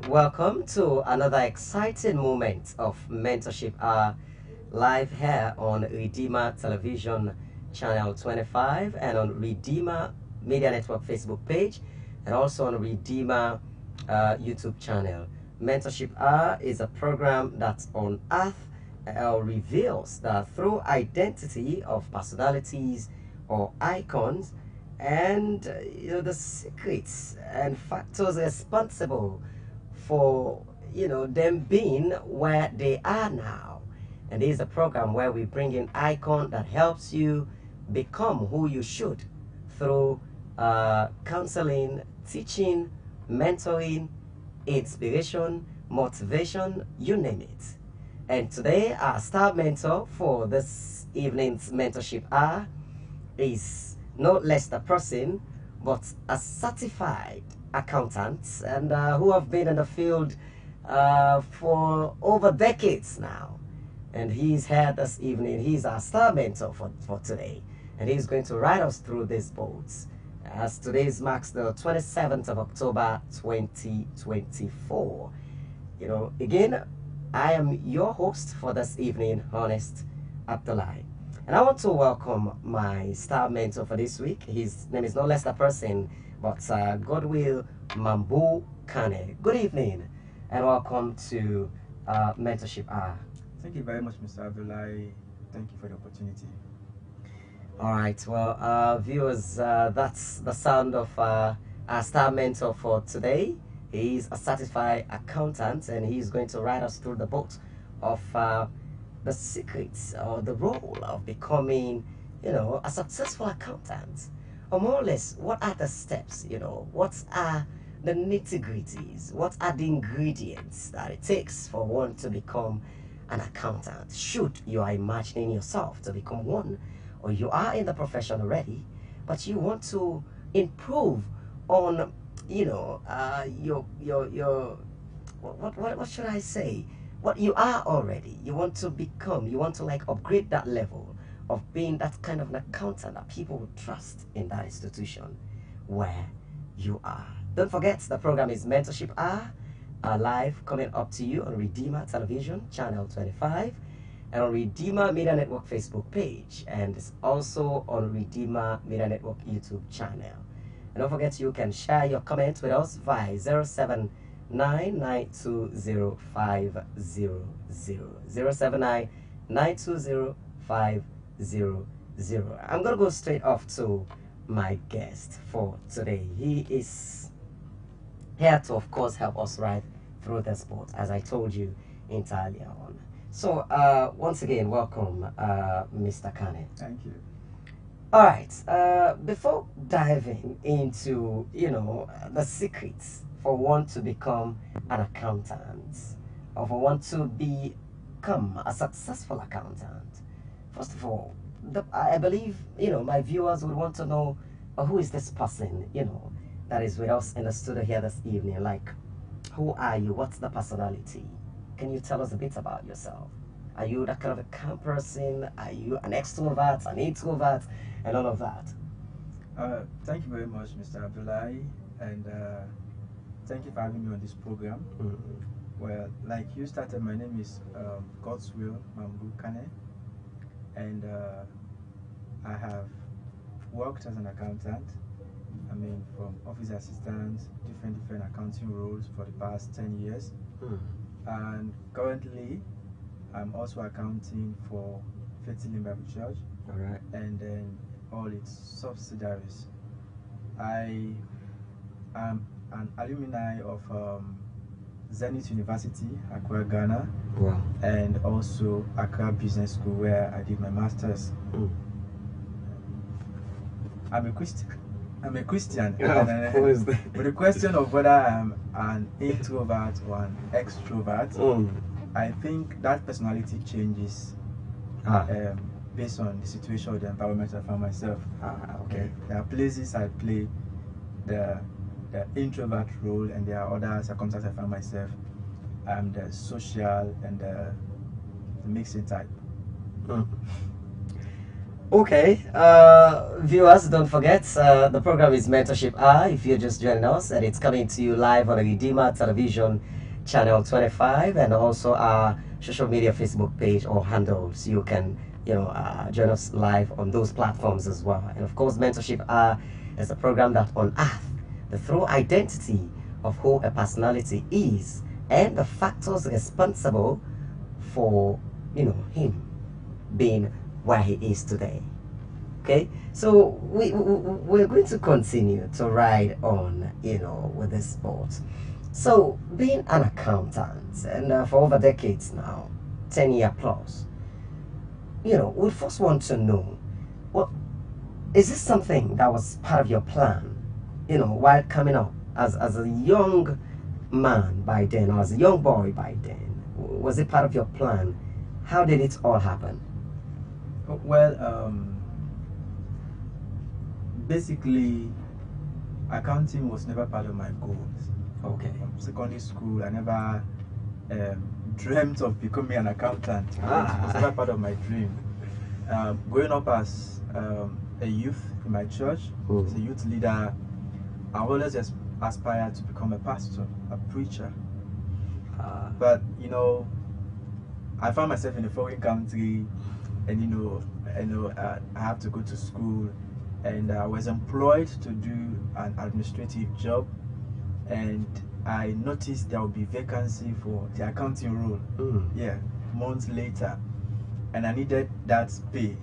Welcome to another exciting moment of Mentorship Hour live here on Redeemer Television Channel 25 and on Redeemer Media Network Facebook page and also on Redeemer YouTube channel. Mentorship Hour is a program that unearths or reveals the true identity of personalities or icons and the secrets and factors responsible for them being where they are now. And this is a program where we bring in icon that helps you become who you should through counseling, teaching, mentoring, inspiration, motivation, you name it. And today our star mentor for this evening's mentorship hour is no less the person but a certified accountant and who have been in the field for over decades now. And he's here this evening. He's our star mentor for today. And he's going to ride us through these boats. As today's marks the 27th of October 2024. Again, I am your host for this evening, Honest Abdullahi. And I want to welcome my star mentor for this week. His name is no less a person, but Godwill Mambu Kane. Good evening, and welcome to Mentorship Hour. Thank you very much, Mr. Abdullahi. Thank you for the opportunity. All right, well, viewers, that's the sound of our star mentor for today. He's a certified accountant, and he's going to ride us through the boat of the secrets or the role of becoming, a successful accountant. Or more or less, what are the steps, what are the nitty-gritties, what are the ingredients that it takes for one to become an accountant? Should you are imagining yourself to become one, or you are in the profession already, but you want to improve on, what should I say? What you are already, you want to become, you want to upgrade that level of being that kind of an accountant that people will trust in that institution where you are. Don't forget, the program is Mentorship Hour, live coming up to you on Redeemer Television Channel 25 and on Redeemer Media Network Facebook page, and it's also on Redeemer Media Network YouTube channel. And don't forget, you can share your comments with us via 079920500 079920500. I'm gonna go straight off to my guest for today. He is here to, of course, help us ride through the sport, as I told you entirely on. So once again, welcome, Mr. Kane. Thank you. All right. Before diving into the secrets for one to become an accountant, or for one to become a successful accountant, first of all, I believe my viewers would want to know who is this person that is with us in the studio here this evening. Like, who are you? What's the personality? Can you tell us a bit about yourself? Are you that kind of a calm person? Are you an extrovert, an introvert, and all of that? Thank you very much, Mr. Abdullahi, and thank you for having me on this program. Mm-hmm. Well, like you started, my name is Godwill Mambu Kane, and I have worked as an accountant. I mean, from office assistant, different accounting roles for the past 10 years. Mm. And currently, I'm also accounting for Faith Bible Church. All right. And then all its subsidiaries. I am an alumni of Zenith University, Accra, Ghana, Wow. and also Accra Business School, where I did my master's. Mm. I'm a Christian. With the question of whether I'm an introvert or an extrovert, I think that personality changes based on the situation or the environment I find myself. Okay. There are places I play the introvert role, and there are other circumstances I find myself. I'm the social and the mixing type. Okay, viewers, don't forget the program is Mentorship Hour. If you're just joining us, and it's coming to you live on the Redeemer Television Channel 25, and also our social media Facebook page or handles. You can, join us live on those platforms as well. And of course, Mentorship Hour is a program that unearths the true identity of who a personality is and the factors responsible for, him being where he is today. Okay, so we're going to continue to ride on, with this sport. So, being an accountant and for over decades now, 10-year plus, we first want to know, what is this something that was part of your plan, while coming up as a young man by then, or as a young boy by then? Was it part of your plan? How did it all happen? Well, basically, accounting was never part of my goals. Okay. From secondary school, I never dreamt of becoming an accountant. It was never part of my dream. Growing up as a youth in my church, as a youth leader, I always aspired to become a pastor, a preacher. But I found myself in a foreign country, and I have to go to school, and I was employed to do an administrative job, and I noticed there would be vacancy for the accounting role. Yeah, months later, and I needed that pay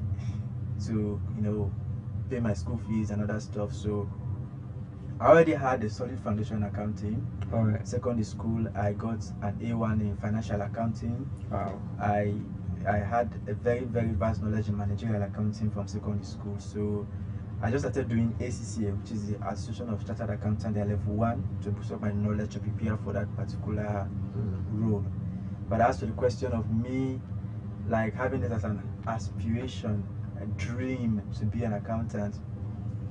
to pay my school fees and other stuff. So I already had a solid foundation in accounting. All right. Secondary school, I got an A1 in financial accounting. Wow. I had a very, very vast knowledge in managerial accounting from secondary school. So I just started doing ACCA, which is the Association of Chartered Accountants, their level 1, to boost up my knowledge to prepare for that particular role. But as to the question of me, like having it as an aspiration, a dream to be an accountant,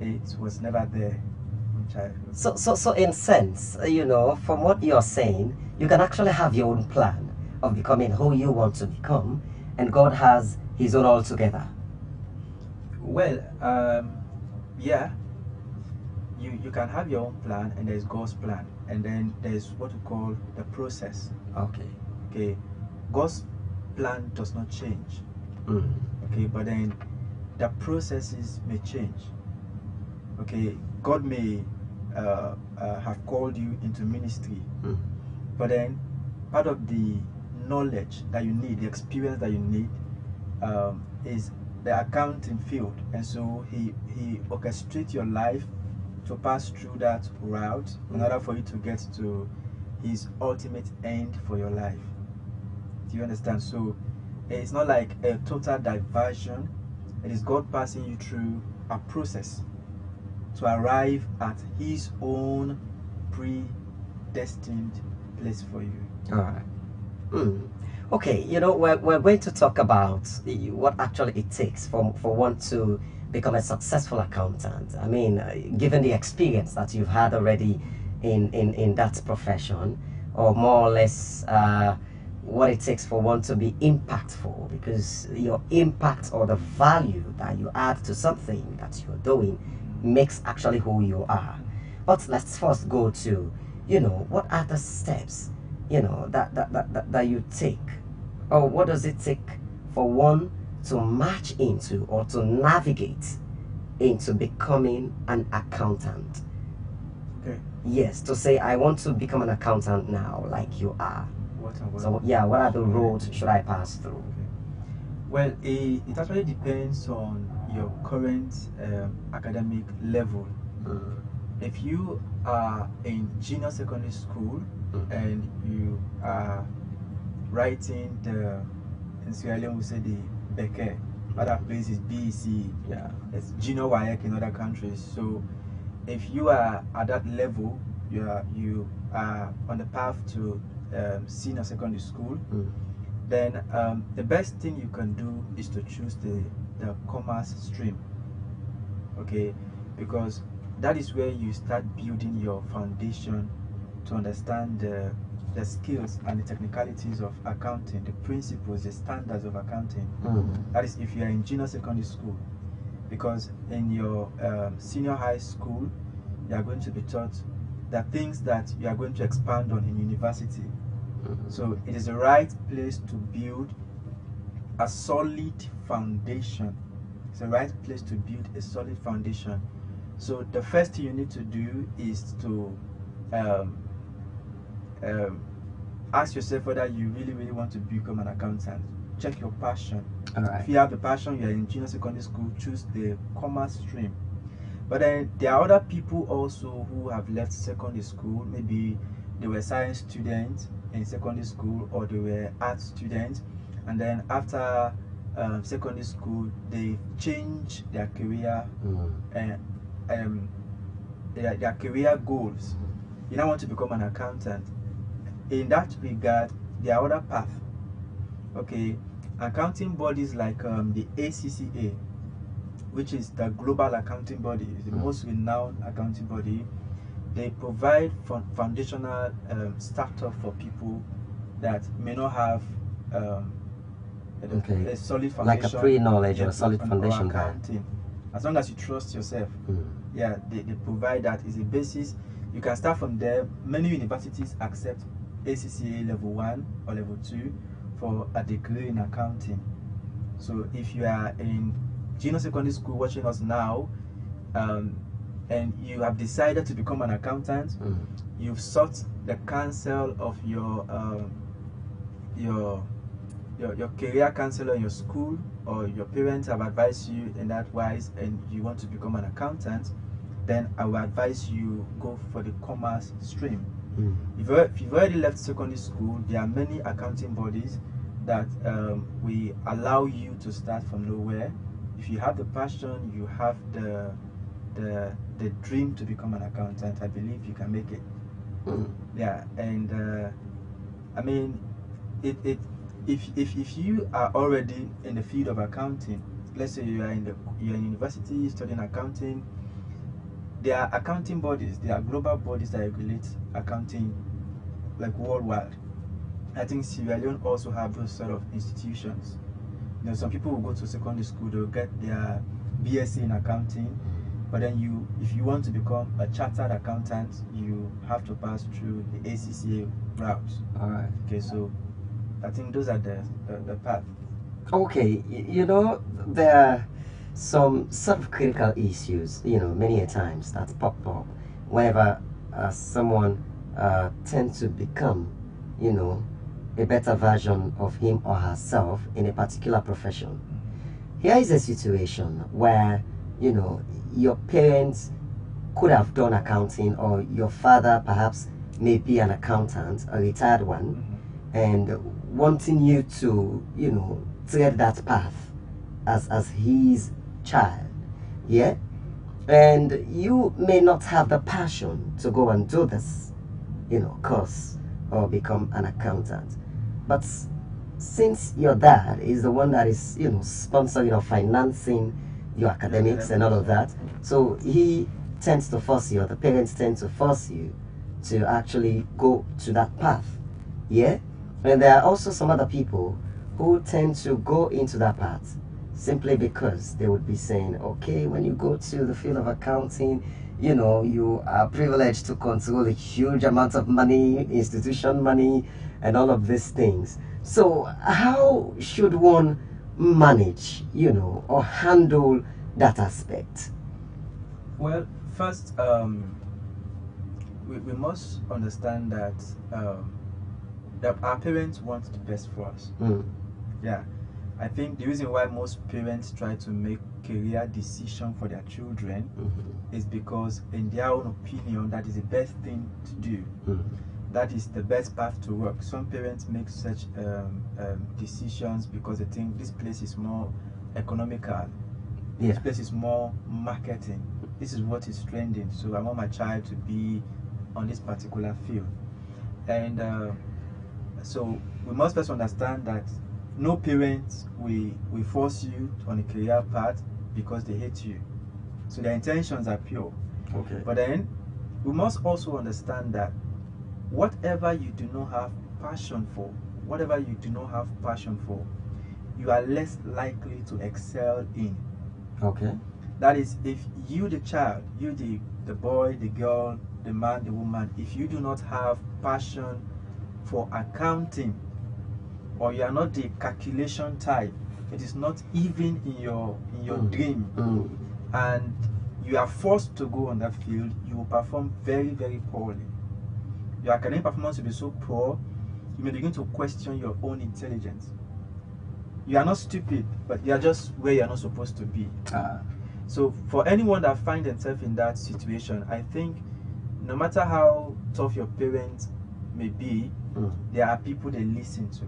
it was never there in childhood. So in sense, from what you're saying, you can actually have your own plan of becoming who you want to become, and God has His own altogether. Well, yeah, you can have your own plan, and there's God's plan, and then there's what we call the process. Okay, God's plan does not change. Okay, but then the processes may change. Okay, God may have called you into ministry, but then part of the knowledge that you need, the experience that you need, is the accounting field, and so he orchestrates your life to pass through that route in order for you to get to his ultimate end for your life. Do you understand? So it's not like a total diversion. It is God passing you through a process to arrive at his own predestined place for you. All right. Okay, we're going to talk about what actually it takes for one to become a successful accountant. I mean, given the experience that you've had already in that profession, or more or less what it takes for one to be impactful, because your impact or the value that you add to something that you're doing makes actually who you are. But let's first go to, what are the steps, that you take, or what does it take for one to march into or to navigate into becoming an accountant? Okay. Yes, to say I want to become an accountant now, like you are. So yeah, what are the roads should I pass through? Okay. Well, it actually depends on your current academic level. If you are in junior secondary school and you are writing in Sierra Leone we say the Beke, other places BEC, it's junior WAEC in other countries. So if you are at that level, you are on the path to senior secondary school, then the best thing you can do is to choose the commerce stream. Okay, because that is where you start building your foundation to understand the skills and the technicalities of accounting, the principles, the standards of accounting. That is if you are in junior secondary school. because in your senior high school, you are going to be taught the things that you are going to expand on in university. So it is the right place to build a solid foundation. It's the right place to build a solid foundation. So the first thing you need to do is to ask yourself whether you really want to become an accountant. Check your passion. All right. If you have the passion, you're in junior secondary school, choose the commerce stream. But then there are other people also who have left secondary school. Maybe they were science students in secondary school, or they were art students, and then after secondary school they change their career and their career goals. You now want to become an accountant. In that regard, there are other paths. Okay, accounting bodies like the ACCA, which is the global accounting body, is the most renowned accounting body. They provide foundational startup for people that may not have a solid foundation, like a pre-knowledge or a solid foundation. Accounting, as long as you trust yourself, yeah, they provide that is a basis. You can start from there. Many universities accept ACCA level 1 or level 2 for a degree in accounting. So if you are in junior secondary school watching us now, and you have decided to become an accountant, you've sought the counsel of your career counselor in your school, or your parents have advised you in that wise, and you want to become an accountant, then I will advise you go for the commerce stream. If you've already left secondary school, there are many accounting bodies that we allow you to start from nowhere. If you have the passion, you have the dream to become an accountant, I believe you can make it. Yeah, and I mean, if you are already in the field of accounting, let's say you're in university studying accounting, there are accounting bodies, there are global bodies that regulate accounting, like worldwide. I think Sierra Leone also have those sort of institutions. You know, some people will go to secondary school, they'll get their BSc in accounting, but then if you want to become a chartered accountant, you have to pass through the ACCA route. All right. Okay, so I think those are the path. Okay, you know, there are some sort of critical issues, you know, many a times that pop up whenever someone tends to become, you know, a better version of him or herself in a particular profession. Here is a situation where, you know, your parents could have done accounting, or your father perhaps may be an accountant, a retired one, and wanting you to, you know, tread that path as his child, yeah, and you may not have the passion to go and do this, you know, course or become an accountant, but since your dad is the one that is, you know, sponsoring or financing your academics and all of that, so he tends to force you, or the parents tend to force you to actually go to that path, yeah. And there are also some other people who tend to go into that path simply because they would be saying, okay, when you go to the field of accounting, you know, you are privileged to control a huge amount of money, institution money, and all of these things. So how should one manage, you know, or handle that aspect? Well, first, we must understand that that our parents want the best for us. Yeah, I think the reason why most parents try to make career decision for their children is because in their own opinion that is the best thing to do. That is the best path to work. Some parents make such decisions because they think this place is more economical, this place is more marketing, this is what is trending, so I want my child to be on this particular field. And so we must first understand that no parents will force you on a career path because they hate you. So their intentions are pure. Okay. But then we must also understand that whatever you do not have passion for, you are less likely to excel in. Okay. That is, if you, the child, you, the boy, the girl, the man, the woman, if you do not have passion for accounting, or you are not the calculation type, it is not even in your dream, and you are forced to go on that field, you will perform very, very poorly. Your academic performance will be so poor, you may begin to question your own intelligence. You are not stupid, but you are just where you are not supposed to be. So for anyone that finds themselves in that situation, I think no matter how tough your parents may be, there are people they listen to.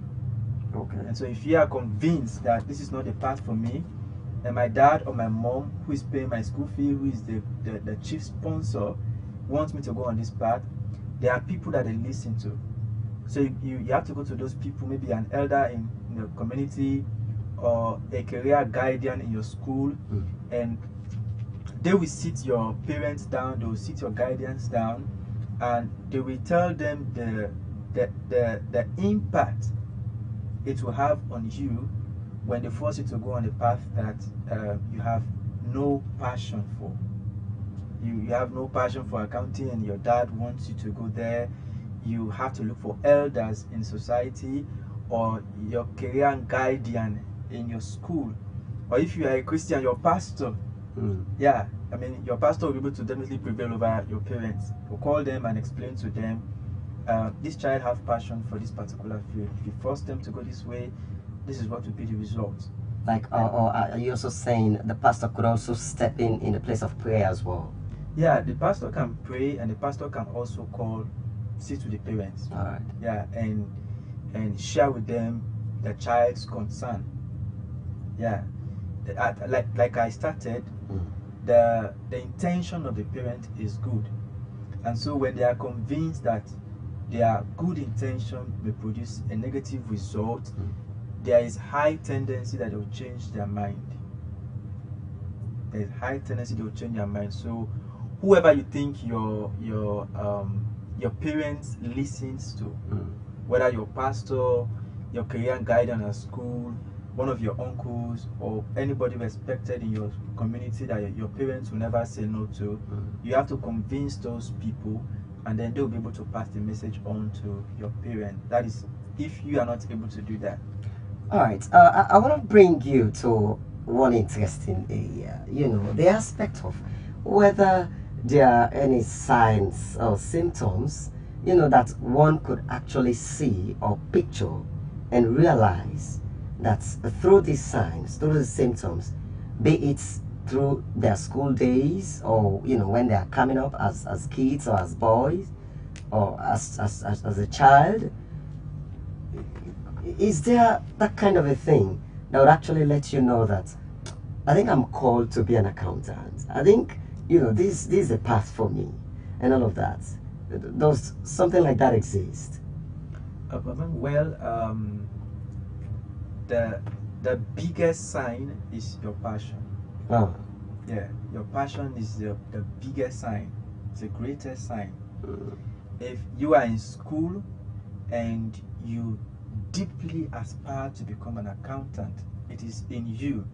Okay. And so if you are convinced that this is not the path for me, and my dad or my mom, who is paying my school fee, who is the chief sponsor, wants me to go on this path, there are people that they listen to. So you have to go to those people, maybe an elder in the community or a career guardian in your school, and they will sit your parents down, they will sit your guardians down, and they will tell them the impact it will have on you when they force you to go on a path that you have no passion for. You have no passion for accounting, and your dad wants you to go there. You have to look for elders in society, or your career guardian in your school, or if you are a Christian, your pastor. Yeah, I mean, your pastor will be able to definitely prevail over your parents. You call them and explain to them, this child have passion for this particular field. If you force them to go this way, this is what will be the result. Like, or are you also saying the pastor could also step in the place of prayer as well? Yeah, the pastor can pray, and the pastor can also sit with the parents. All right. Yeah, and share with them the child's concern. Yeah, like I started, the intention of the parent is good, and so when they are convinced that their good intention may produce a negative result, there is high tendency that they will change their mind. There is high tendency they will change their mind. So whoever you think your parents listens to, whether your pastor, your career guardian at school, one of your uncles, or anybody respected in your community that your parents will never say no to, you have to convince those people, and then they'll be able to pass the message on to your parent. That is, if you are not able to do that. All right. I want to bring you to one interesting area. You know, the aspect of whether there are any signs or symptoms, you know, that one could actually see or picture and realize that through these signs, through the symptoms, be it through their school days, or you know, when they are coming up as kids or as boys, or as a child, is there that kind of a thing that would actually let you know that I think I'm called to be an accountant? I think, you know, this is a path for me, and all of that. Does something like that exist? Well, the biggest sign is your passion. Oh. Yeah, your passion is the biggest sign. It's the greatest sign. If you are in school and you deeply aspire to become an accountant, it is in you,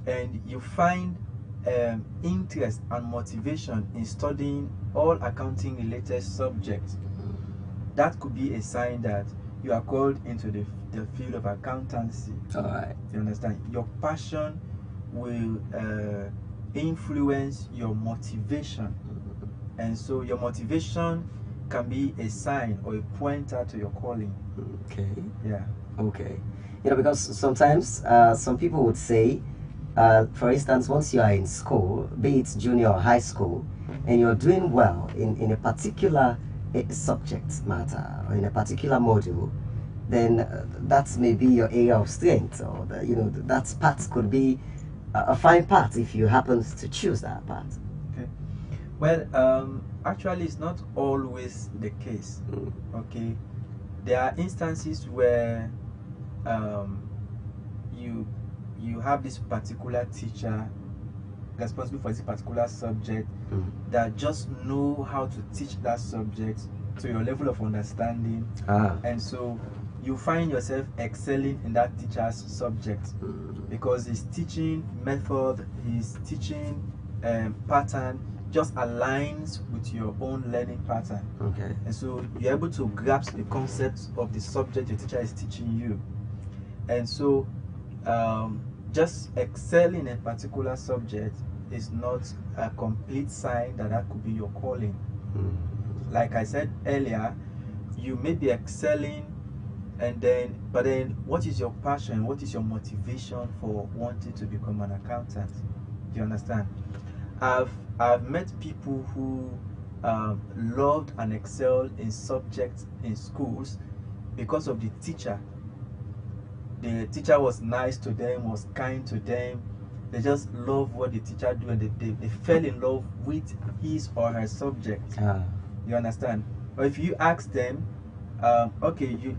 and you find interest and motivation in studying all accounting related subjects, that could be a sign that you are called into the field of accountancy. All right. You understand? Your passion will influence your motivation, and so your motivation can be a sign or a pointer to your calling. Okay. Yeah. Okay. You know, because sometimes some people would say, for instance, once you are in school, be it junior or high school, and you're doing well in a particular subject matter or in a particular module, then that's maybe your area of strength, or you know, that path could be a fine path if you happen to choose that path. Okay. Well, actually, it's not always the case. Okay. There are instances where you have this particular teacher responsible for this particular subject that just know how to teach that subject to your level of understanding, and so you find yourself excelling in that teacher's subject because his teaching method, his teaching pattern just aligns with your own learning pattern. Okay. And so you're able to grasp the concepts of the subject your teacher is teaching you. And so just excelling in a particular subject is not a complete sign that that could be your calling. Like I said earlier, you may be excelling, but then what is your passion? What is your motivation for wanting to become an accountant? Do you understand? I've met people who loved and excelled in subjects in schools because of the teacher. The teacher was nice to them, was kind to them. They just love what the teacher do, and they fell in love with his or her subject. You understand? Or if you ask them, okay, you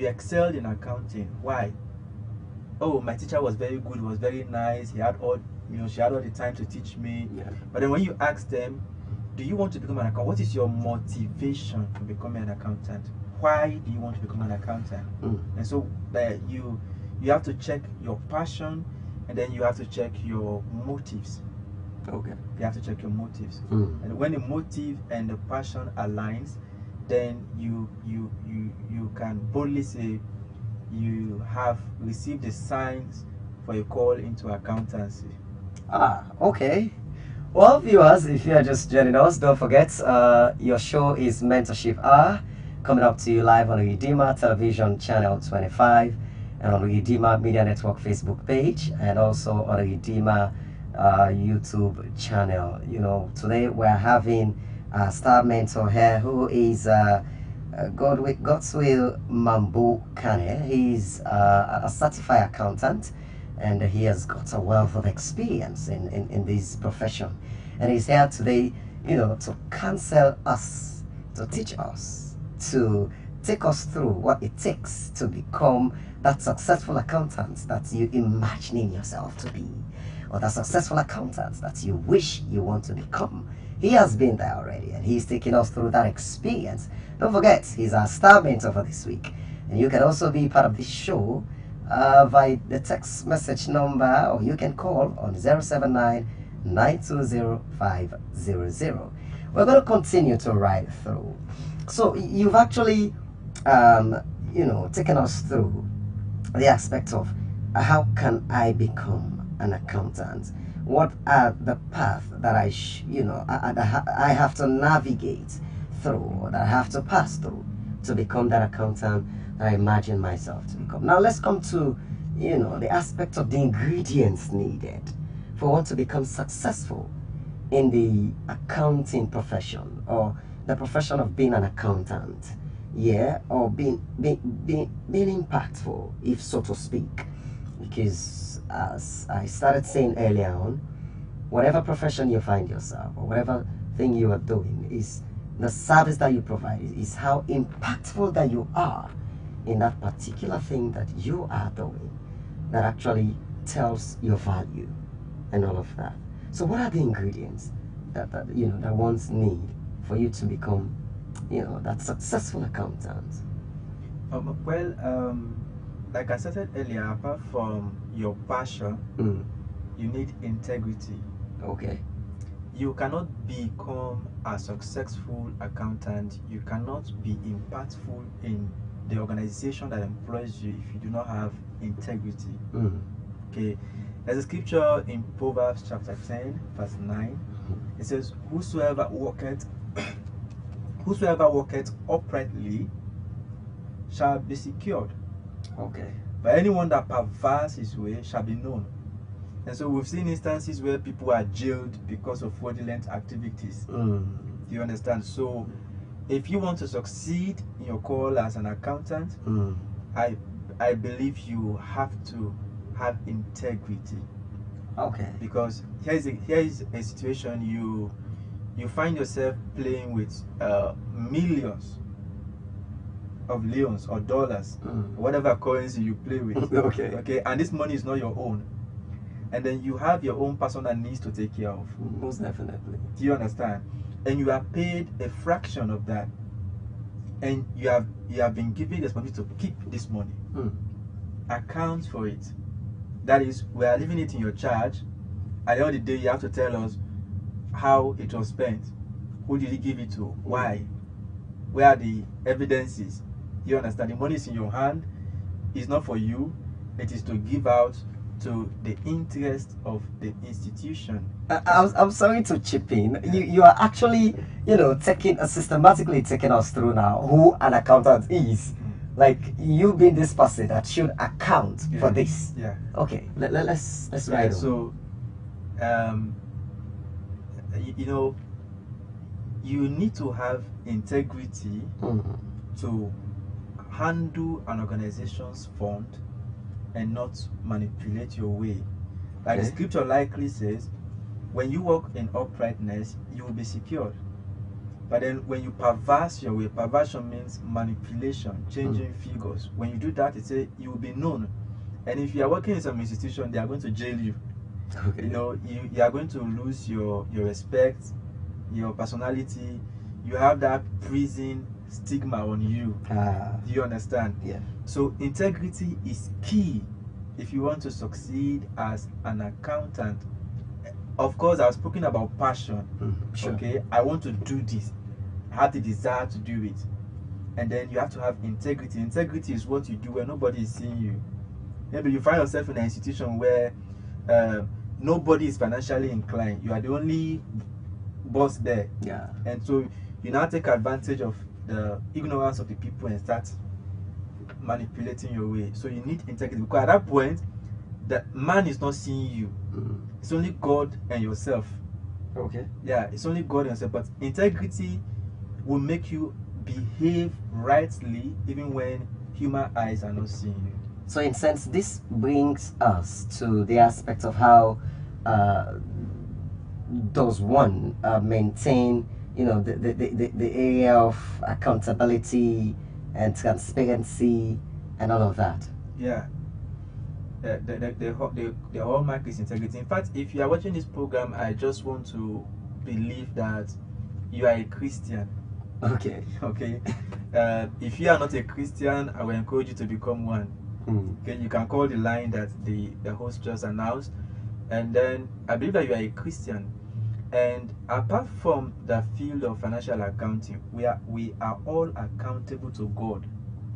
excelled in accounting. Why? Oh, my teacher was very good, was very nice. He had all, she had all the time to teach me. Yeah. But then when you ask them, do you want to become an accountant? What is your motivation for becoming an accountant? Why do you want to become an accountant? And so you have to check your passion, and then you have to check your motives. Okay. You have to check your motives. And when the motive and the passion aligns, then you can boldly say you have received the signs for a call into accountancy. Okay. Well, viewers, if you are just joining us, don't forget your show is Mentorship Hour, coming up to you live on Redeemer Television Channel 25 and on Redeemer Media Network Facebook page, and also on Redeemer YouTube channel. Today we're having a star mentor here who is Godswill Mambu Kane. He's a certified accountant, and he has got a wealth of experience in this profession, and he's here today to counsel us, to teach us, to take us through what it takes to become that successful accountant that you imagining yourself to be, or the successful accountant that you wish you want to become. He has been there already, and he's taking us through that experience. Don't forget, he's our star mentor for this week, and you can also be part of this show via the text message number, or you can call on 079-920-500. We're going to continue to ride through. So you've actually taken us through the aspect of how can I become an accountant? What are the paths that I have to navigate through, that I have to pass through to become that accountant that I imagine myself to become? Now let's come to the aspect of the ingredients needed for one to become successful in the accounting profession, or the profession of being an accountant, or being impactful, if so to speak. Because as I started saying earlier on, whatever profession you find yourself, or whatever thing you are doing, is the service that you provide, is how impactful that you are in that particular thing that you are doing, that actually tells your value and all of that. So what are the ingredients that one's need for you to become that successful accountant? Like I said earlier, apart from your passion, you need integrity. Okay. You cannot become a successful accountant, you cannot be impactful in the organization that employs you if you do not have integrity. Okay. There's a scripture in Proverbs chapter 10 verse 9. It says, whosoever worketh uprightly shall be secured. Okay. But anyone that perverts his way shall be known. And so we've seen instances where people are jailed because of fraudulent activities. Do you understand? So if you want to succeed in your call as an accountant, I believe you have to have integrity. Okay. Because here is a situation, you find yourself playing with millions of leons or dollars, whatever currency you play with. Okay, and this money is not your own, and then you have your own personal needs to take care of. Most definitely. Do you understand? And you are paid a fraction of that, and you have been given the responsibility to keep this money. Account for it. That is, we are leaving it in your charge, at the end of the day, you have to tell us how it was spent. Who did he give it to? Why? Where are the evidences? You understand? The money is in your hand. It's not for you. It is to give out to the interest of the institution. I'm sorry to chip in. You are actually, systematically taking us through now who an accountant is. Like, you being this person that should account for this. Yeah. Okay, let's write. So, you need to have integrity to handle an organization's fund and not manipulate your way. Like the scripture likely says, when you walk in uprightness, you will be secured. But then when you perverse your way, perversion means manipulation, changing figures. When you do that, it says you will be known. And if you are working in some institution, they are going to jail you. Okay. You are going to lose your respect, your personality. You have that prison stigma on you. Do you understand? Yeah. So integrity is key if you want to succeed as an accountant. Of course, I've spoken about passion. Sure. Okay, I want to do this. I have the desire to do it. And then you have to have integrity. Integrity is what you do when nobody is seeing you. Maybe you find yourself in an institution where nobody is financially inclined. You are the only boss there. Yeah. And so you now take advantage of the ignorance of the people and start manipulating your way. So you need integrity, because at that point, the man is not seeing you. It's only God and yourself. Okay. Yeah, it's only God and yourself. But integrity will make you behave rightly even when human eyes are not seeing you. So in sense, this brings us to the aspect of how does one maintain, the area of accountability and transparency and all of that. Yeah. The hallmark is integrity. In fact, if you are watching this program, I just want to believe that you are a Christian. Okay. Okay. If you are not a Christian, I will encourage you to become one. Okay, you can call the line that the host just announced, and then I believe that you are a Christian. And apart from the field of financial accounting, we are all accountable to God.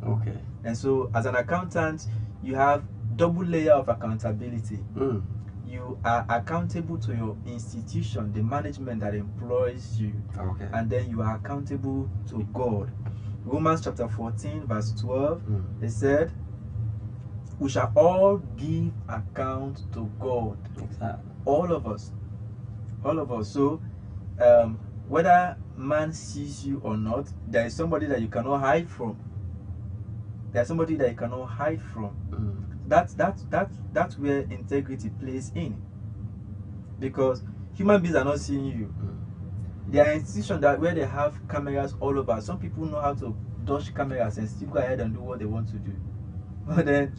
Okay. And so, as an accountant, you have double layer of accountability. You are accountable to your institution, the management that employs you. Okay. And then you are accountable to God. Romans chapter 14 verse 12, it said, we shall all give account to God. Exactly. All of us. So whether man sees you or not, there is somebody that you cannot hide from. There's somebody that you cannot hide from. That's where integrity plays in. Because human beings are not seeing you. There are institutions where they have cameras all over. Some people know how to dodge cameras and still go ahead and do what they want to do. But then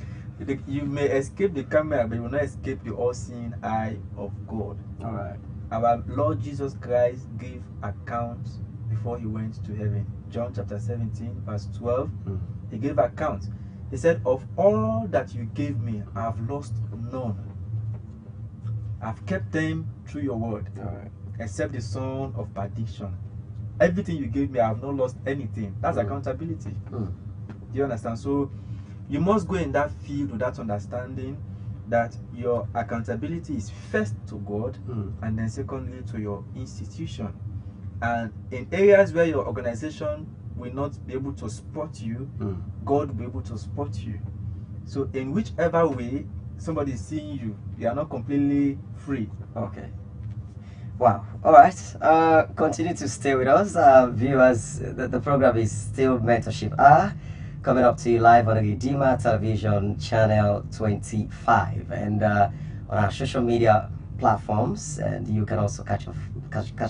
you may escape the camera, but you will not escape the all-seeing eye of God. All right. Our Lord Jesus Christ gave account before he went to heaven. John chapter 17 verse 12. He gave account. He said, of all that you gave me, I have lost none. I've kept them through your word. All right. Except the son of perdition. Everything you gave me, I have not lost anything. That's accountability. Do you understand? So you must go in that field with that understanding that your accountability is first to God and then secondly to your institution. And in areas where your organization will not be able to spot you, God will be able to spot you. So in whichever way somebody is seeing you, you are not completely free. Okay. Wow. All right. Continue to stay with us, viewers. The program is still Mentorship Hour, coming up to you live on Redeemer Television Channel 25 and on our social media platforms. And you can also catch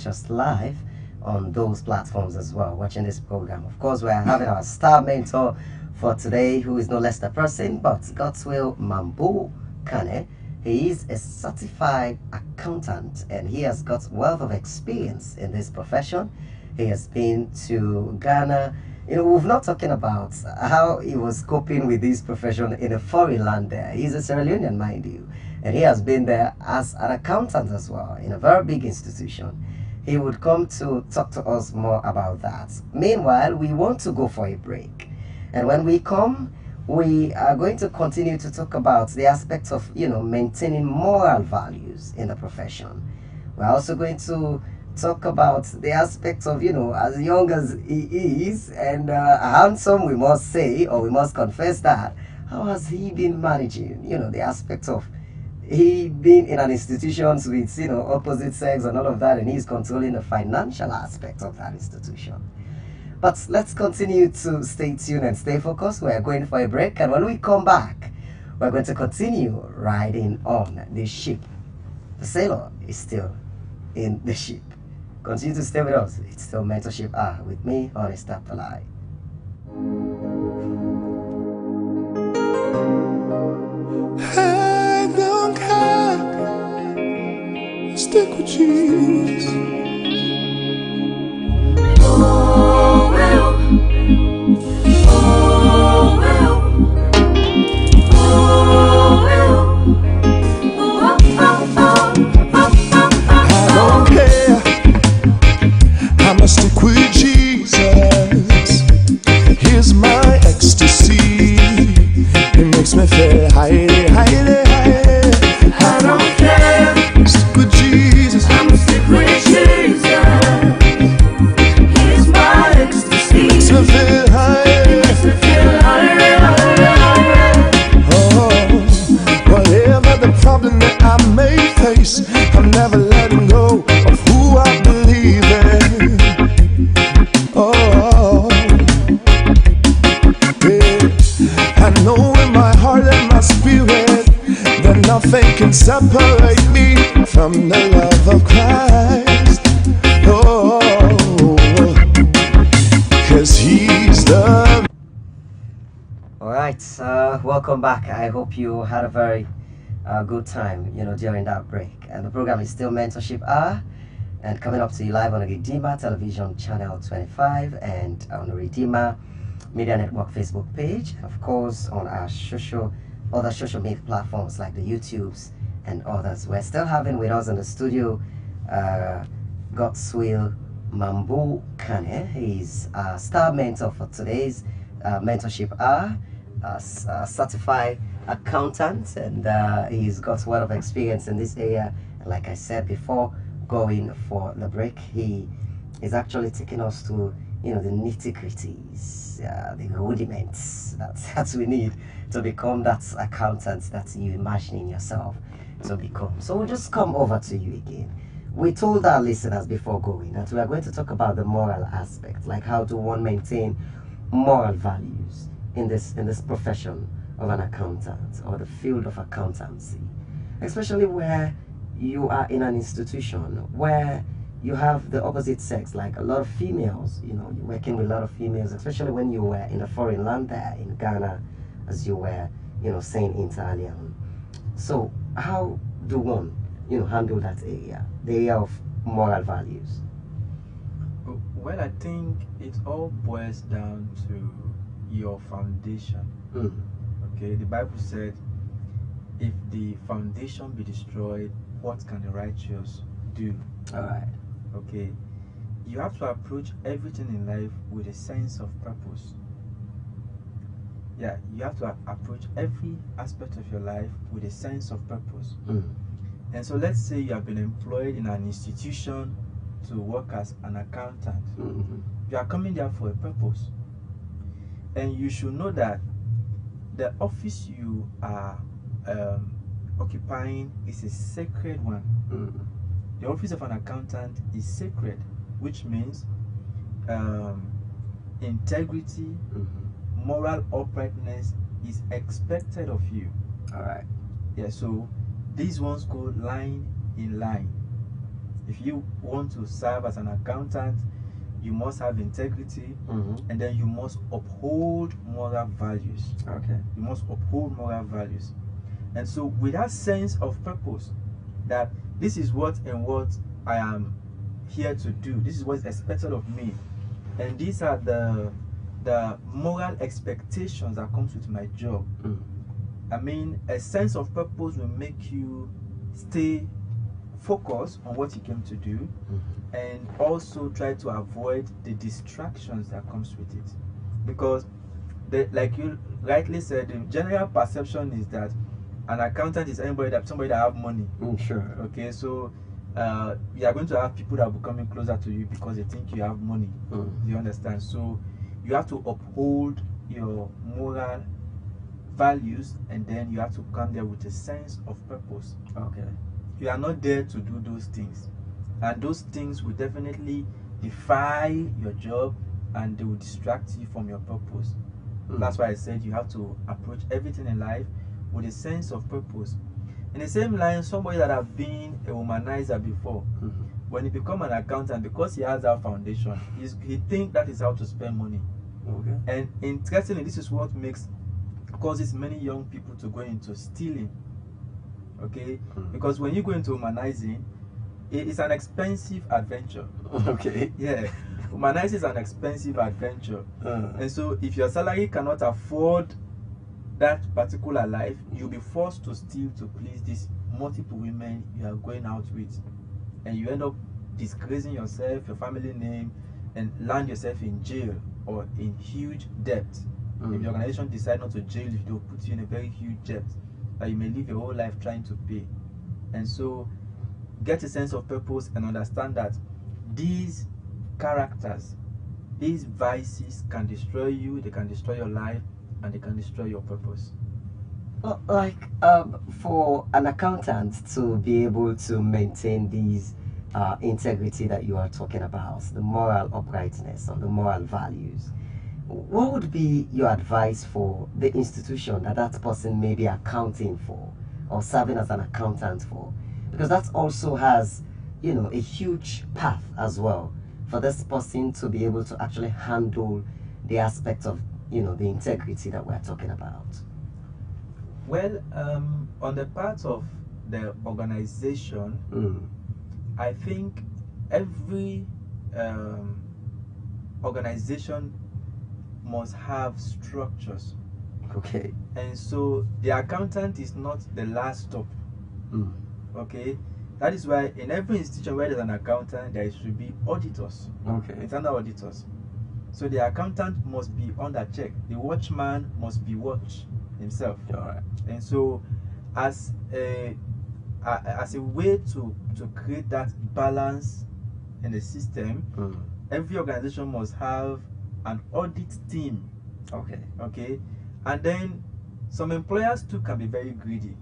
us live on those platforms as well, watching this program. Of course, we're having our star mentor for today, who is no less the person but Godswill Mambu Kane. He is a certified accountant and he has got wealth of experience in this profession. He has been to Ghana. We've not talking about how he was coping with this profession in a foreign land there. He's a Sierra Leonean, mind you. and he has been there as an accountant as well in a very big institution. He would come to talk to us more about that. Meanwhile, we want to go for a break. And when we come, we are going to continue to talk about the aspects of, maintaining moral values in the profession. We're also going to talk about the aspects of, as young as he is, and handsome, we must say, or we must confess that, how has he been managing, the aspects of he being in an institution with, opposite sex and all of that, and he's controlling the financial aspect of that institution. But let's continue to stay tuned and stay focused. We're going for a break, and when we come back, we're going to continue riding on the ship. The sailor is still in the ship. Continue to stay with us. It's still Mentorship Hour with me, Honest Aptalai. I don't care. Stick with Jesus. Oh, well. Oh, well. Oh, well. Oh, oh, oh, I don't care. I'ma stick with Jesus. Here's my ecstasy. It makes me feel highly, highly, highly. I don't care. Stick with Jesus. I'ma stick with Jesus. Here's my ecstasy. Makes me feel highly. Makes me feel higher, higher, higher. Oh, whatever the problem that I may face, I'm never letting go of who I believe in. Oh, yeah. I know in my heart and my spirit that nothing can separate me from the love of Christ. Oh, 'cause He's the Alright, welcome back. I hope you had a very good time, during that break. And the program is still Mentorship Hour, and coming up to you live on the Redeemer Television Channel 25 and on the Redeemer Media Network Facebook page, and of course on our other social media platforms like the YouTubes and others. We're still having with us in the studio Godswill Mambu Kane. He's a star mentor for today's Mentorship Hour, a certified accountant, and he's got a lot of experience in this area. And like I said before going for the break, he is actually taking us to the nitty-gritties, the rudiments that we need to become that accountant that you imagine yourself to become. So we'll just come over to you again. We told our listeners before going that we are going to talk about the moral aspect, like how do one maintain moral values in this profession of an accountant or the field of accountancy, especially where you are in an institution where you have the opposite sex, like a lot of females, you're working with a lot of females, especially when you were in a foreign land there in Ghana, as you were, saying inter alia. So how do one, handle that area, the area of moral values? Well, I think it all boils down to your foundation. Okay, the Bible said, if the foundation be destroyed, what can the righteous do? All right. Okay, you have to approach everything in life with a sense of purpose. Yeah, you have to approach every aspect of your life with a sense of purpose. And so let's say you have been employed in an institution to work as an accountant. You are coming there for a purpose. And you should know that the office you are occupying is a sacred one. The office of an accountant is sacred, which means integrity, moral uprightness is expected of you. All right. Yeah, so these ones go line in line. If you want to serve as an accountant, you must have integrity, and then you must uphold moral values. Okay. You must uphold moral values. And so with that sense of purpose, that this is what I am here to do, this is what is expected of me, and these are the moral expectations that comes with my job, I mean, a sense of purpose will make you stay focused on what you came to do, and also try to avoid the distractions that comes with it. Because like you rightly said, the general perception is that an accountant is somebody that have money. Sure. Okay, so you are going to have people that will be coming closer to you because they think you have money. You understand? So you have to uphold your moral values, and then you have to come there with a sense of purpose. Okay. You are not there to do those things, and those things will definitely defy your job, and they will distract you from your purpose. That's why I said you have to approach everything in life with a sense of purpose. In the same line, somebody that have been a womanizer before, when he become an accountant, because he has that foundation, he think that is how to spend money. Okay. And interestingly, this is what causes many young people to go into stealing. Okay, because when you go into humanizing, it's an expensive adventure. Okay. Yeah, humanizing is an expensive adventure, and so if your salary cannot afford that particular life, you'll be forced to steal to please these multiple women you are going out with, and you end up disgracing yourself, your family name, and land yourself in jail or in huge debt. If the organization decide not to jail you, they'll put you in a very huge debt that you may live your whole life trying to pay. And so get a sense of purpose and understand that these characters, these vices can destroy you, they can destroy your life, and they can destroy your purpose. Like for an accountant to be able to maintain these integrity that you are talking about, the moral uprightness or the moral values, what would be your advice for the institution that person may be accounting for or serving as an accountant for? Because that also has, a huge path as well for this person to be able to actually handle the aspect of, the integrity that we're talking about. Well, on the part of the organization, I think every organization must have structures. Okay. And so the accountant is not the last stop. Okay, that is why in every institution where there's an accountant, there should be auditors. Okay. Internal auditors. So the accountant must be under check. The watchman must be watched himself. All right. And so as a way to create that balance in the system, every organization must have an audit team. Okay. Okay, and then some employers too can be very greedy.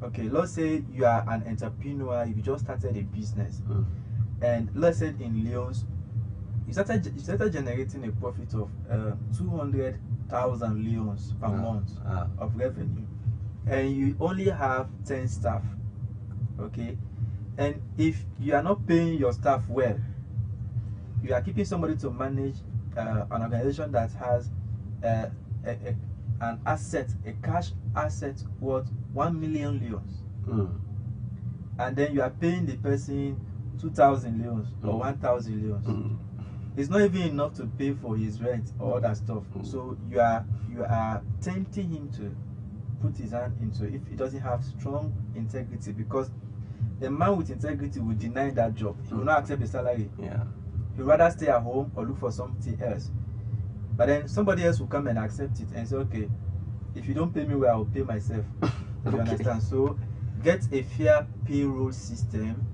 Okay, let's say you are an entrepreneur, you just started a business, and let's say in Leons, you started generating a profit of 200,000 Leons per month of revenue, and you only have 10 staff. Okay, and if you are not paying your staff well, you are keeping somebody to manage an organization that has an asset, a cash asset worth 1 million Leons, and then you are paying the person 2,000 Leons or 1,000 Leons. It's not even enough to pay for his rent or other stuff. So you are tempting him to put his hand into it if he doesn't have strong integrity, because the man with integrity will deny that job. He will not accept the salary. Yeah. He'd rather stay at home or look for something else. But then somebody else will come and accept it and say, okay, if you don't pay me well, I'll pay myself. You understand? So get a fair payroll system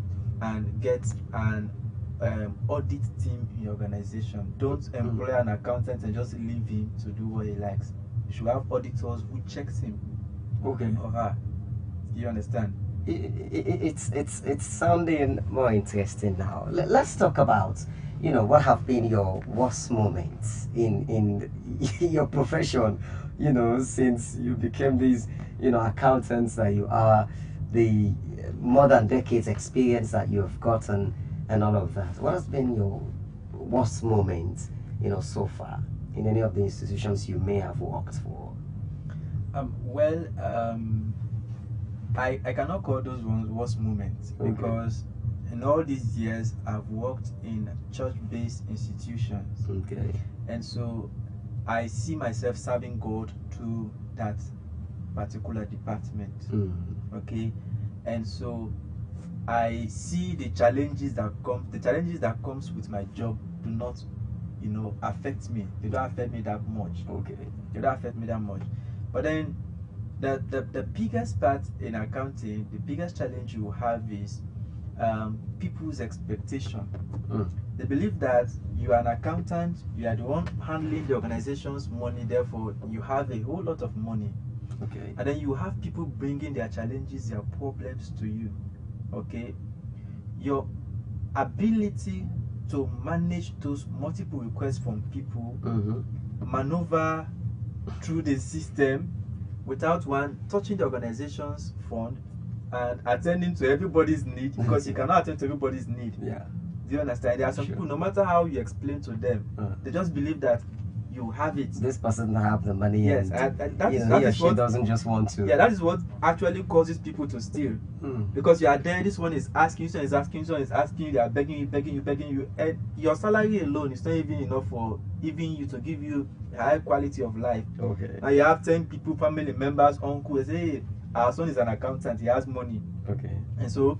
and get an audit team in your organization. Don't employ an accountant and just leave him to do what he likes. You should have auditors who checks him. Okay. Or her. You understand? It's sounding more interesting now. Let's talk about, what have been your worst moments in your profession, since you became these, accountants that you are, the more than decades experience that you have gotten and all of that. What has been your worst moment, so far in any of the institutions you may have worked for? I cannot call those ones worst moments, because in all these years I've worked in church-based institutions. Okay. And so I see myself serving God through that particular department. Mm. Okay, and so I see the challenges that comes with my job do not, affect me. They don't affect me that much. Okay. They don't affect me that much. But then the biggest part in accounting, the biggest challenge you have is people's expectation. Mm. They believe that you are an accountant, you are the one handling the organization's money, therefore you have a whole lot of money. Okay. And then you have people bringing their challenges, their problems to you. Okay, your ability to manage those multiple requests from people, maneuver through the system without one touching the organization's fund and attending to everybody's need, because you cannot attend to everybody's need. Yeah. Do you understand? There are some Sure. people, no matter how you explain to them, they just believe that you have it. This person have the money. Yes, and that he is or she what doesn't just want to. Yeah, that is what actually causes people to steal. Because you are there, this one is asking, this one is asking, this one is asking, they are begging you, and your salary alone is not even enough for even you to give you a high quality of life. Okay. And you have 10 people, family members, uncles, say, hey, our son is an accountant, he has money. Okay. And so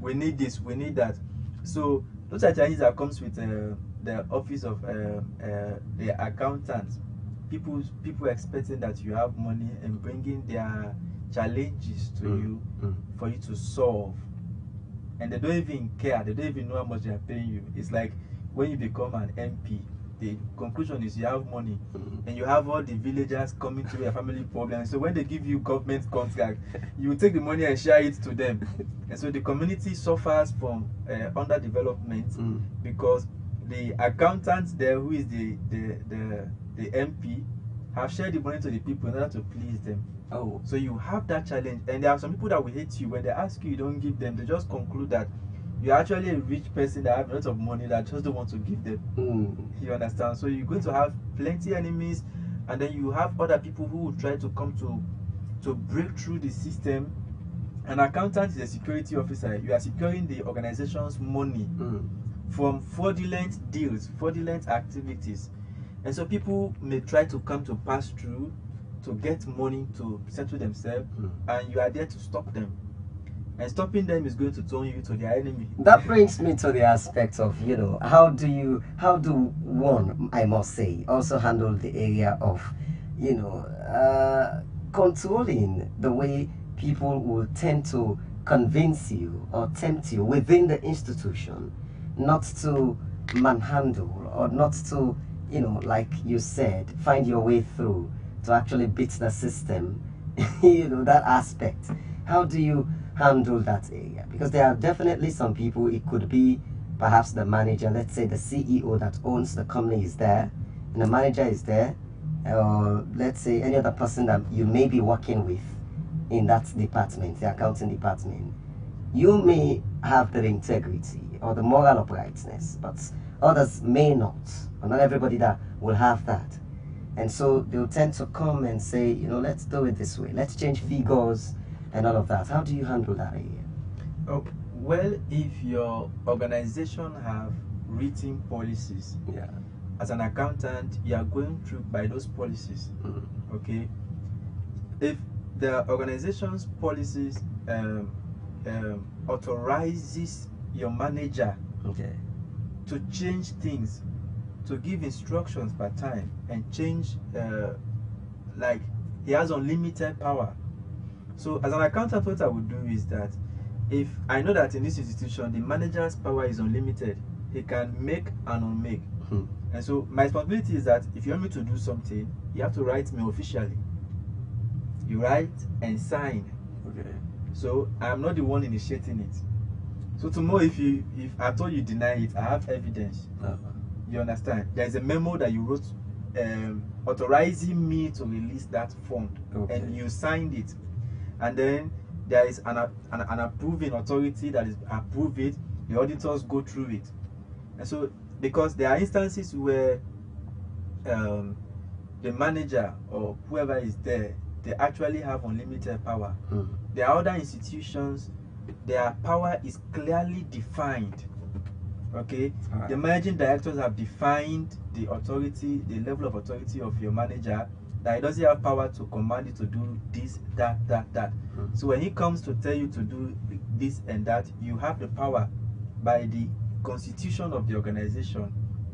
we need this, we need that. So those are challenges that comes with the office of the accountant. People expecting that you have money and bringing their challenges to you for you to solve, and they don't even care. They don't even know how much they are paying you. It's like when you become an MP, the conclusion is you have money, and you have all the villagers coming to your family problems. So when they give you government contract, you take the money and share it to them, and so the community suffers from underdevelopment because the accountant there, who is the MP, have shared the money to the people in order to please them. Oh. So you have that challenge, and there are some people that will hate you when they ask you, you don't give them. They just conclude that you're actually a rich person that have a lot of money that just don't want to give them. You understand? So you're going to have plenty enemies, and then you have other people who will try to come to break through the system. An accountant is a security officer. You are securing the organization's money from fraudulent deals, fraudulent activities. And so people may try to come to pass through to get money to settle themselves, and you are there to stop them. And stopping them is going to turn you to their enemy. That brings me to the aspect of, how do one, I must say, also handle the area of, controlling the way people will tend to convince you or tempt you within the institution not to manhandle or not to, like you said, find your way through to actually beat the system, that aspect. How do you handle that area? Because there are definitely some people, it could be perhaps the manager, let's say the CEO that owns the company is there, and the manager is there, or let's say any other person that you may be working with in that department, the accounting department. You may have the integrity or the moral uprightness, but others may not, or not everybody that will have that. And so they'll tend to come and say, let's do it this way, let's change figures and all of that. How do you handle that area? Oh, well, if your organization have written policies, as an accountant, you are going through by those policies. Okay, if the organization's policies authorizes your manager to change things, to give instructions per time and change, like he has unlimited power. So as an accountant, what I would do is that if I know that in this institution the manager's power is unlimited, he can make and unmake. And so my responsibility is that if you want me to do something, you have to write me officially. You write and sign. So I'm not the one initiating it. So tomorrow, if I told you deny it, I have evidence. You understand? There's a memo that you wrote authorizing me to release that fund, and you signed it. And then there is an approving authority that is approve it. The auditors go through it. And so, because there are instances where the manager or whoever is there, they actually have unlimited power. There are other institutions, their power is clearly defined. Okay, the managing directors have defined the authority, the level of authority of your manager, That he doesn't have power to command you to do this, that. So when he comes to tell you to do this and that, you have the power by the constitution of the organization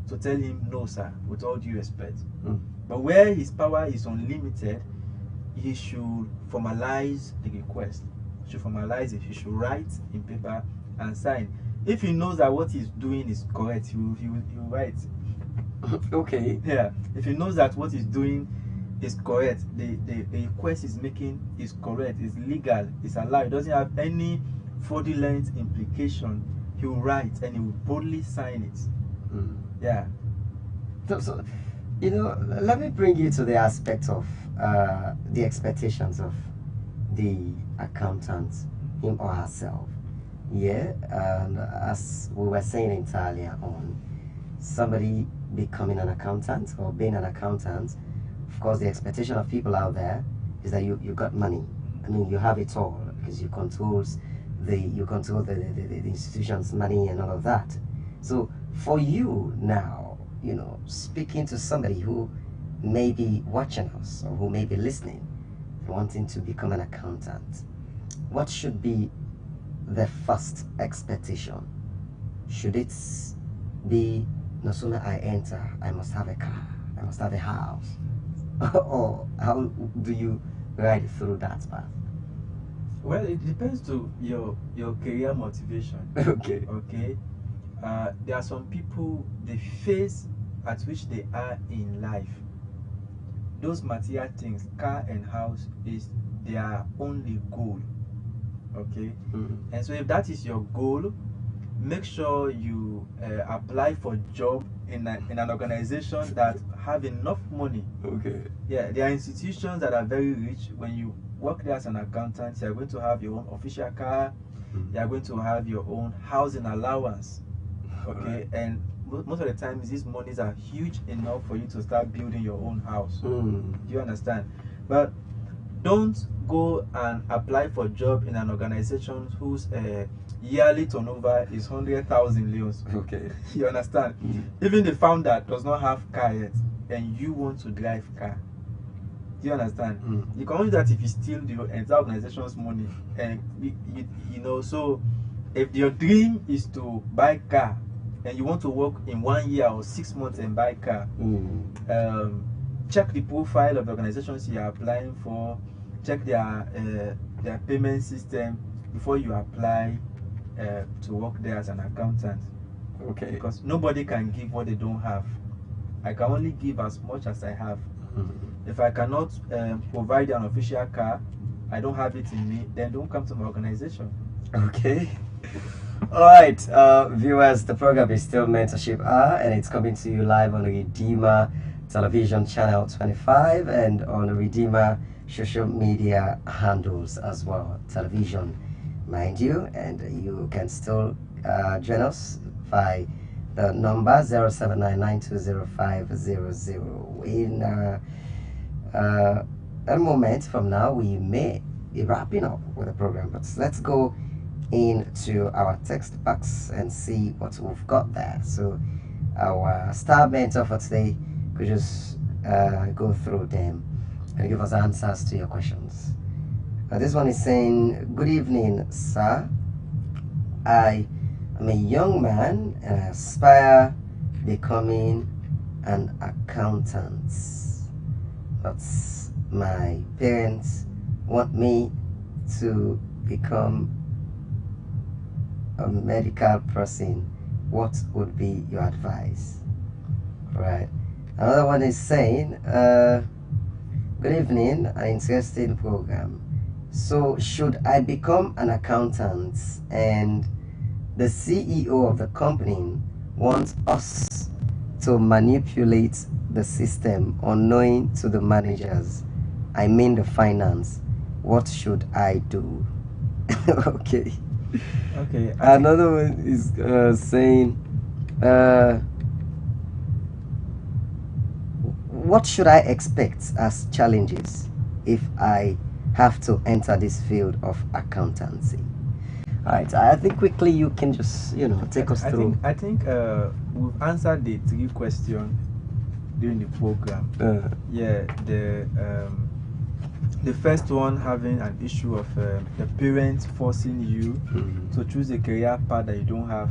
to tell him no, sir, with all due respect. But where his power is unlimited, he should formalize the request. He should formalize it. He should write in paper and sign. If he knows that what he's doing is correct, he will write. Okay. Yeah. If he knows that what he's doing is correct, the request he's making is correct, is legal, is allowed, it doesn't have any fraudulent implication, he will write and he will boldly sign it. Yeah. So, you know, let me bring you to the aspect of the expectations of the accountant, him or herself. Yeah, and as we were saying earlier on, somebody becoming an accountant or being an accountant, of course, the expectation of people out there is that you got money. I mean, you have it all because you control the institution's money and all of that. So for you now, you know, speaking to somebody who may be watching us or who may be listening, wanting to become an accountant, what should be the first expectation? Should it be, no sooner I enter, I must have a car, I must have a house? Or how do you ride through that path? Well, it depends to your career motivation. Okay. Okay. There are some people, the phase at which they are in life, those material things, car and house, is their only goal. Okay. And so if that is your goal, make sure you apply for job in an organization that have enough money. Okay. Yeah, there are institutions that are very rich. When you work there as an accountant, you are going to have your own official car, you are going to have your own housing allowance. Okay. And most of the times these monies are huge enough for you to start building your own house. Do you understand? But don't go and apply for a job in an organization whose yearly turnover is 100,000 leons. Okay. You understand? Even the founder does not have car yet, and you want to drive car. Do you understand? You can only do that if you steal the entire organization's money, and you know. So, if your dream is to buy car, and you want to work in 1 year or 6 months and buy car, check the profile of the organizations you are applying for. Check their payment system before you apply to work there as an accountant. Okay. Because nobody can give what they don't have. I can only give as much as I have. If I cannot provide an official car, I don't have it in me, then don't come to my organization. Okay. All right, viewers, the program is still Mentorship Hour, and it's coming to you live on Redeemer Television Channel 25 and on Redeemer social media handles as well, television, mind you, and you can still join us by the number 0799200500. In a moment from now, we may be wrapping up with the program, but let's go into our text box and see what we've got there. So our star mentor for today could just go through them and give us answers to your questions. This one is saying, good evening, sir. I am a young man and I aspire becoming an accountant, but my parents want me to become a medical person. What would be your advice? Right. Another one is saying, good evening, an interesting program. So should I become an accountant and the CEO of the company wants us to manipulate the system unknowing to the managers, I mean the finance, what should I do? Okay. Okay. Another one is saying, what should I expect as challenges if I have to enter this field of accountancy? All right, I think quickly you can just, take us through. I think we've answered the three questions. during the program. Yeah, the first one having an issue of the parents forcing you to choose a career path that you don't have.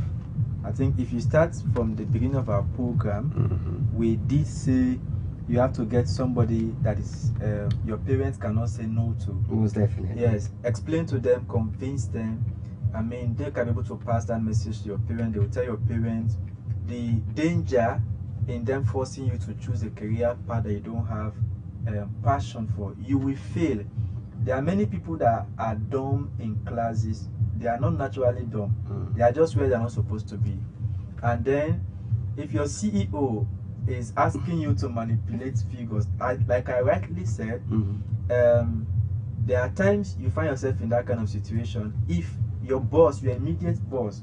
I think if you start from the beginning of our program, we did say you have to get somebody that is your parents cannot say no to. Most definitely. Yes, explain to them, convince them. I mean, they can be able to pass that message to your parents. They will tell your parents the danger in them forcing you to choose a career path that you don't have passion for. You will fail. There are many people that are dumb in classes. They are not naturally dumb. They are just where they are not supposed to be. And then, if your CEO is asking you to manipulate figures, like I rightly said, there are times you find yourself in that kind of situation. If your boss, your immediate boss,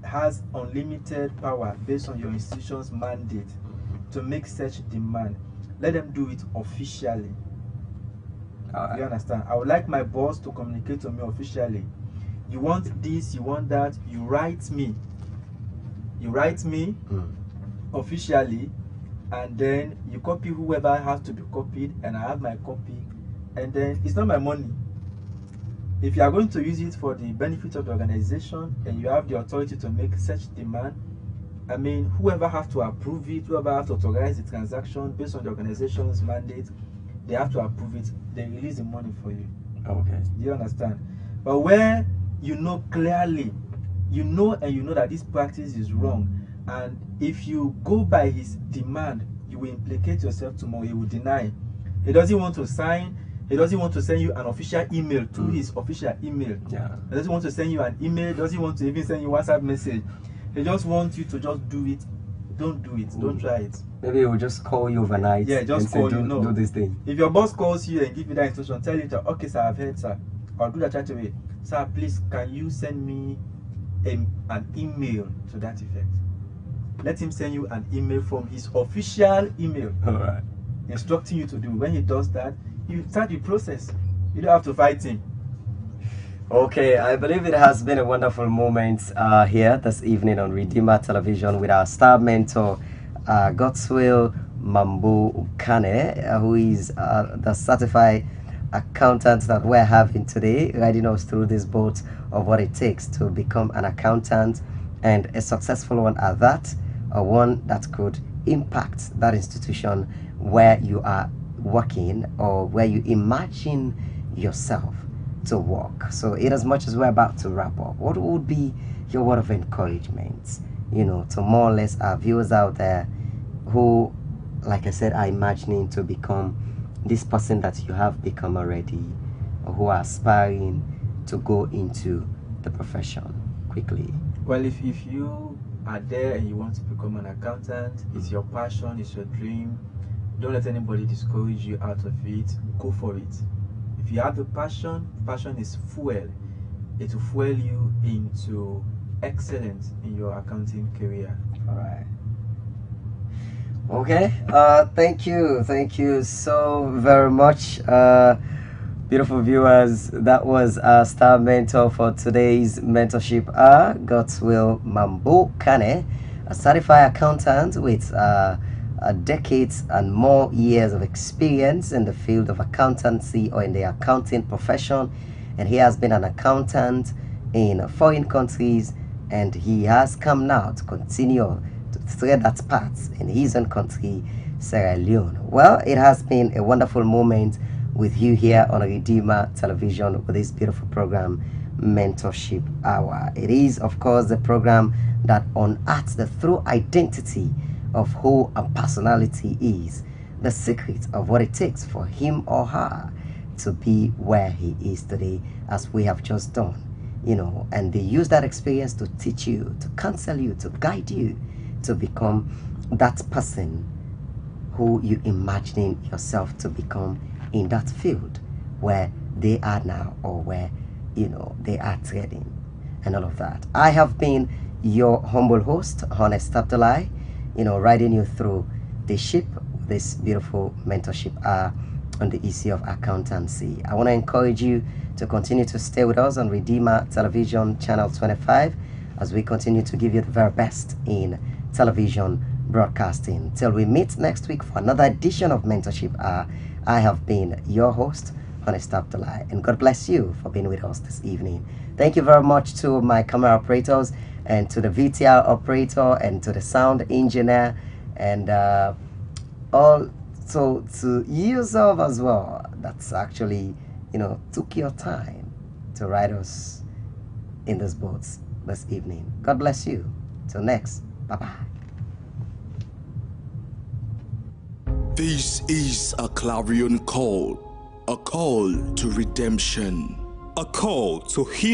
has unlimited power based on your institution's mandate to make such demand, let them do it officially. You understand? I would like my boss to communicate to me officially. You want this, you want that, you write me officially, and then you copy whoever has to be copied, and I have my copy, and then it's not my money. If you are going to use it for the benefit of the organization and you have the authority to make such demand, I mean, whoever has to approve it, whoever has to authorize the transaction based on the organization's mandate, they have to approve it. They release the money for you. Okay. Do you understand? But where you know clearly, you know that this practice is wrong, and if you go by his demand, you will implicate yourself tomorrow. He will deny. He doesn't want to sign. He doesn't want to send you an official email to his official email. Yeah. He doesn't want to send you an email. Doesn't want to even send you WhatsApp message. He just wants you to just do it. Don't do it. Don't try it. Maybe he will just call you overnight. Yeah, just and say, call you. No. Do this thing. If your boss calls you and give you that instruction, tell him, okay, sir, I've heard, sir. I'll do that right away. Sir, please, can you send me an email to that effect? Let him send you an email from his official email. All right. Instructing you to do. When he does that, you start the process. You don't have to fight him. Okay, I believe it has been a wonderful moment here this evening on Redeemer Television with our star mentor, Godswill Mambu Kane, who is the certified accountant that we're having today, guiding us through this boat of what it takes to become an accountant, and a successful one at that, one that could impact that institution where you are working or where you imagine yourself to work. So in as much as we're about to wrap up, what would be your word of encouragement, to more or less our viewers out there who, like I said, are imagining to become this person that you have become already, or who are aspiring to go into the profession quickly? Well, if you are there and you want to become an accountant, it's your passion, it's your dream, don't let anybody discourage you out of it. Go for it. If you have the passion is fuel. It will fuel you into excellence in your accounting career. All right. Okay. Thank you so very much, beautiful viewers. That was our star mentor for today's mentorship hour, Godswill Mambu Kane, a certified accountant with decades and more years of experience in the field of accountancy or in the accounting profession, and he has been an accountant in foreign countries, and he has come now to continue to thread that path in his own country, Sierra Leone. Well, it has been a wonderful moment with you here on Redeemer Television with this beautiful program, Mentorship Hour. It is, of course, the program that unearths the true identity of who a personality is, the secret of what it takes for him or her to be where he is today, as we have just done, and they use that experience to teach you, to counsel you, to guide you to become that person who you imagining yourself to become in that field where they are now, or where they are trading and all of that. I have been your humble host, Honest Abdullahi, riding you through the ship, this beautiful mentorship hour on the issue of accountancy. I want to encourage you to continue to stay with us on Redeemer Television Channel 25 as we continue to give you the very best in television Broadcasting. Till we meet next week for another edition of Mentorship Hour, I have been your host, Honest Abdullah, and God bless you for being with us this evening. Thank you very much to my camera operators and to the VTR operator and to the sound engineer and also to yourself as well. That's actually, took your time to ride us in this boat this evening. God bless you. Till next, bye-bye. This is a clarion call, a call to redemption, a call to healing.